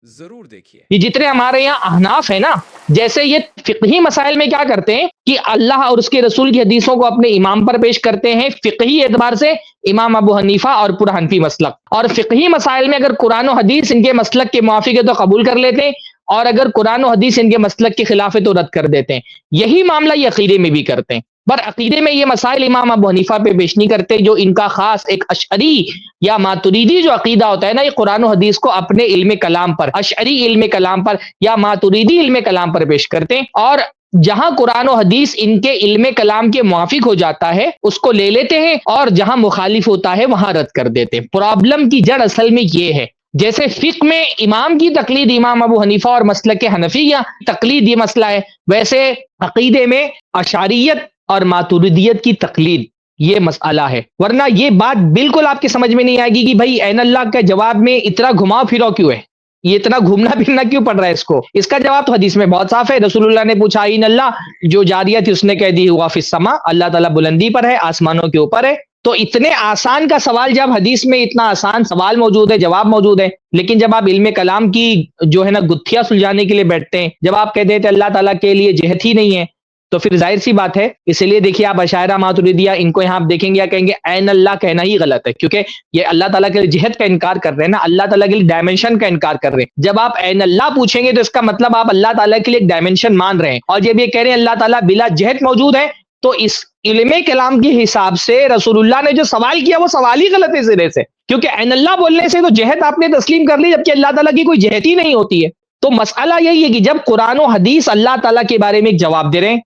ضرور دیکھیے۔ یہ جتنے ہمارے یہاں احناف ہیں نا، جیسے یہ فقہی مسائل میں کیا کرتے ہیں کہ اللہ اور اس کے رسول کی حدیثوں کو اپنے امام پر پیش کرتے ہیں فقہی اعتبار سے، امام ابو حنیفہ اور پورا حنفی مسلک، اور فقہی مسائل میں اگر قرآن و حدیث ان کے مسلک کے موافق ہے تو قبول کر لیتے ہیں، اور اگر قرآن و حدیث ان کے مسلک کے خلاف ہے تو رد کر دیتے ہیں۔ یہی معاملہ یہ عقیدے میں بھی کرتے ہیں، پر عقیدے میں یہ مسائل امام ابو حنیفہ پہ پیش نہیں کرتے، جو ان کا خاص ایک اشعری یا ماتریدی جو عقیدہ ہوتا ہے نا، یہ قرآن و حدیث کو اپنے علم کلام پر، اشعری علم کلام پر یا ماتریدی علم کلام پر پیش کرتے ہیں، اور جہاں قرآن و حدیث ان کے علم کلام کے موافق ہو جاتا ہے اس کو لے لیتے ہیں، اور جہاں مخالف ہوتا ہے وہاں رد کر دیتے ہیں۔ پرابلم کی جڑ اصل میں یہ ہے، جیسے فقہ میں امام کی تقلید امام ابو حنیفہ اور مسلک کے حنفیہ تقلید یہ مسئلہ ہے، ویسے عقیدے میں اشعریت اور ماتریدیت کی تقلید یہ مسئلہ ہے۔ ورنہ یہ بات بالکل آپ کے سمجھ میں نہیں آئے گی کہ بھائی عین اللہ کے جواب میں اتنا گھماؤ پھراؤ کیوں ہے، یہ اتنا گھومنا پھرنا کیوں پڑ رہا ہے اس کو؟ اس کا جواب تو حدیث میں بہت صاف ہے۔ رسول اللہ نے پوچھا عین اللہ، جو جاریہ تھی اس نے کہہ دی ہوا فی السما، اللہ تعالیٰ بلندی پر ہے، آسمانوں کے اوپر ہے۔ تو اتنے آسان کا سوال جب حدیث میں اتنا آسان سوال موجود ہے، جواب موجود ہے، لیکن جب آپ علم کلام کی جو ہے نا گتھیاں سلجھانے کے لیے بیٹھتے ہیں، جب آپ کہہ دیتے اللہ تعالیٰ کے لیے جہت ہی نہیں ہے، تو پھر ظاہر سی بات ہے۔ اس لیے دیکھیے آپ اشاعرہ ماتریدیہ ان کو یہاں آپ دیکھیں گے یا کہیں گے عین اللہ کہنا ہی غلط ہے، کیونکہ یہ اللہ تعالیٰ کے لیے جہت کا انکار کر رہے ہیں نا، اللہ تعالیٰ کے لیے ڈائمنشن کا انکار کر رہے ہیں۔ جب آپ عین اللہ پوچھیں گے تو اس کا مطلب آپ اللہ تعالیٰ کے لیے ایک ڈائمنشن مان رہے ہیں، اور جب یہ کہہ رہے ہیں اللہ تعالیٰ بلا جہت موجود ہے، تو اس علم کلام کے حساب سے رسول اللہ نے جو سوال کیا وہ سوال ہی غلط ہے سرے سے، کیونکہ عین اللہ بولنے سے تو جہت آپ نے تسلیم کر لی، جبکہ اللہ تعالیٰ کی کوئی جہت ہی نہیں ہوتی ہے۔ تو مسئلہ یہی ہے کہ جب قرآن و حدیث اللہ تعالیٰ کے بارے میں ایک جواب دے رہے ہیں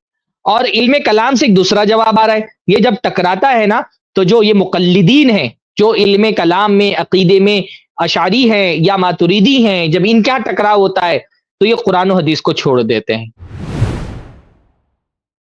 اور علم کلام سے ایک دوسرا جواب آ رہا ہے، یہ جب ٹکراتا ہے نا، تو جو یہ مقلدین ہیں جو علم کلام میں عقیدے میں اشعری ہیں یا ماتریدی ہیں، جب ان کا ٹکراؤ ہوتا ہے تو یہ قرآن و حدیث کو چھوڑ دیتے ہیں۔